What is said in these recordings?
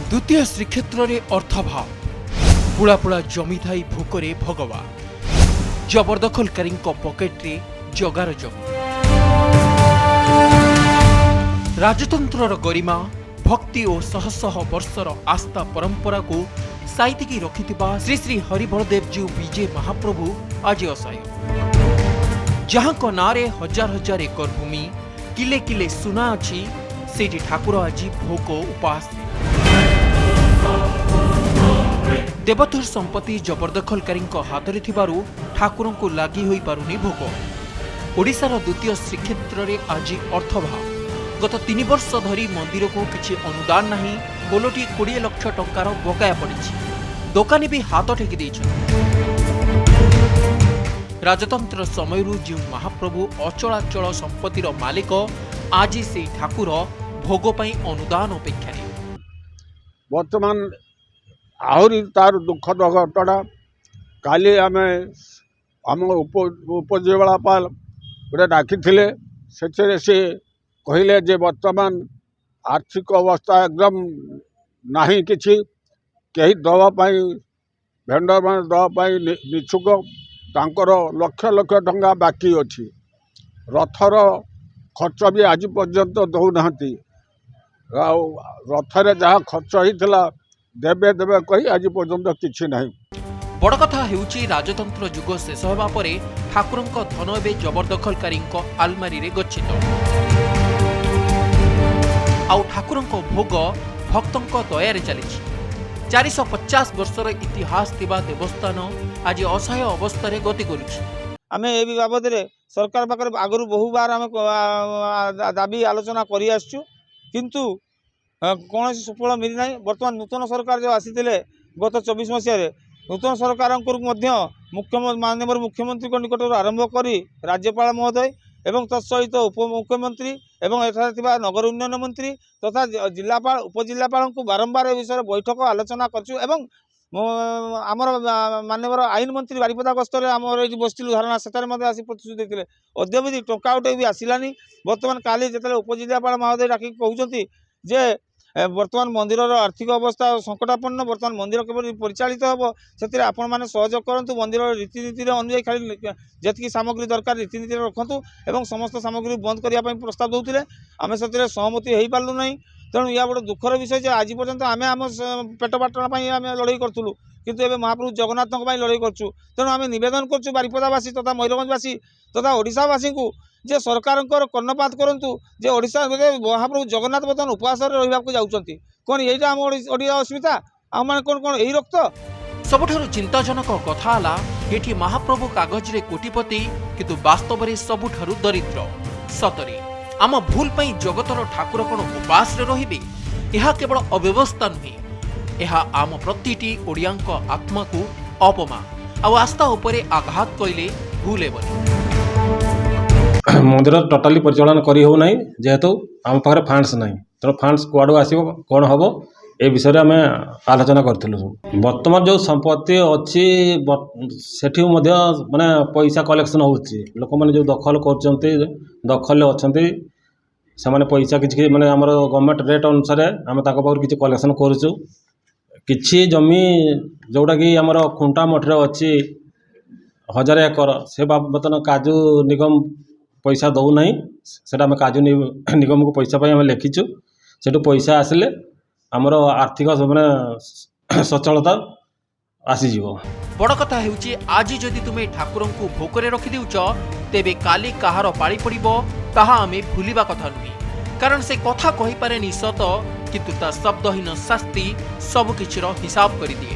द्वितीय श्रीक्षेत्र रे अर्थभाव पुड़ा पुड़ा जमी थाई भोकरे भगवान जबरदखलकारी पकेट रे जगार जमी राजतंत्र गरिमा भक्ति और शह शह वर्षर आस्था परंपरा को साइतिकी रखिथिबा श्री श्री हरिबलदेव जीव विजय महाप्रभु आज असहाय जहां को नारे हजार हजार एकर भूमि किले किले सुना अछि सेठी ठाकुर आज भोग उपास देवधर संपत्ति जबरदखलकारी हाथ में थिबारु ठाकुर को लगी होई पारुनी भोग ओडिशार द्वितीय श्रीक्षेत्र रे आज अर्थभाव गत 3 वर्ष धरी मंदिर को किसी अनुदान नहीं बोलोटी 20 लाख टंकार बकाया पड़ी दोकानी भी हाथ टेकी देइछन राजतंत्र समय जो महाप्रभु अचलाचल संपत्तिर मालिक आज से ठाकुर भोग पई अनुदान अपेक्षा बर्तमान आहरी तार दुखद घटना काली आम उपजिलापाल गोटे डाकी से कहले जे वर्तमान आर्थिक अवस्था एकदम नहीं किछि कहीं दवापाई भेंडर मान दवापाई निच्छुक तांकर लक्ष लक्ष टंका बाकी अच्छी रथर खर्च भी आज पर्यंत दौना रथरे जहाँ खर्च होता देवे देवे कही आज पर्यंत किछि नहीं। बड़ कथा हेउची राजतंत्र जुग शेष होबा परे ठाकुरंक धन एबे जबरदखलकारी आलमारी रे गच्छित आउ ठाकुरंक भोग भक्तंक दयारे चली 450 वर्षर इतिहास थिबा देवस्थान आज असहाय अवस्था रे गति करुछि। आमे ए बाबद रे सरकार पाकर आगरु बहु बार आमे दाबी आलोचना करि आछू किंतु कौन सफल मिली ना। बर्तमान नूतन सरकार जो आसीथिले गत 24 मसीह नूतन सरकार माननीय मुख्यमंत्री को निकट आरंभ करी राज्यपाल महोदय एवं तत्सहित उपमुख्यमंत्री एवं एठार नगर उन्नयन मंत्री तथा जिलापाल उपजिलापाल को बारंबार विषय बैठक आलोचना करछु एवं आमर माननीय आईन मंत्री बारिपदा गस्त आमर ये बसलु धारणा से आसी प्रतिश्रुति देते अद्यवधि टंका उठे भी आसलानी। बर्तमान काली जो उपजिलापाल महोदय डाक कहते जे वर्तमान मंदिर आर्थिक अवस्था संकटापन्न वर्तमान मंदिर केवल परिचालित हम से आपण मैंने सहयोग करूँ मंदिर रीतिनीति अनुଯାयी खाली जी सामग्री दरकार रीतिनीति रखु और समस्त सामग्री बंद करने प्रस्ताव दूसरे आम से सहमति हो पार्लु ना। तेणु या बड़ दुखर विषय आज पर्यंत आम आम पेट बाटना आम लड़ाई करूँ किंतु एवं महाप्रभु जगन्नाथ लड़ाई करूँ। तेणु आम नवेदन करूँ बारिपदावासी तथा मयूरभंजवासी तथा ओडिशावासी को जे सरकार कर्णपात करूँ जे ओडिशा महाप्रभु जगन्नाथ बर्तमान उपवास रही जाऊँगी कौन यहीटा आम ओडिया अस्मिता आम मैंने कौन कौन यही रक्त सबुठारु चिंताजनक कथा हला एठी महाप्रभु कागज रे कोटिपति किंतु वास्तव रे सबुठारु दरिद्र सतरे आम भूल पई जगतर ठाकुर कोन उपास रे रहिबे एहा केवल अव्यवस्था नुहे एहा आम प्रतिटी ओडियांक आत्मा को अपमान आ आस्था उपरे आघात कइले भूल हेबनी। मंदिर टोटाली परिचालन करी हो नहीं जेहेतु आम पाखे फंड्स नहीं तेणु फंड्स कुआड़ू आसो कौन हम ए विषय आम आलोचना करूँ। बर्तमान जो संपत्ति अच्छी सेठी माने पैसा कलेक्शन होची लोक मैंने जो दखल कर दखल अच्छा से मैंने पैसा किसी माने आमर गवर्नमेंट रेट अनुसार आम किसी कलेक्शन करूँ किसी जमी जोटा कि आमर खुंटा मठरे अच्छी 1000 एकर से बर्तमान काजू निगम पैसा दौना से काजू निगम को पैसा आम लिखीचु से पैसा आसिले आमर आर्थिक माने सचलता आसीज। बड़ कथा हेउची आज जदि तुमे ठाकुर को भोकरे रखि देउच तेबे काली कहार पाଳି पड़िबो ताहा आमे भूलिबा कथा नुहे कारण से कथा कहि पारे नि सत किंतु ता शब्दहीन शास्ति सब किछिर हिसाब करि दिए।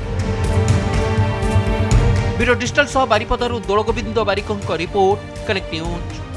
ब्यूरो डिजिटल सह बारिपदारु दोलगोविंद बारिकंक रिपोर्ट कनेक्ट न्यूज।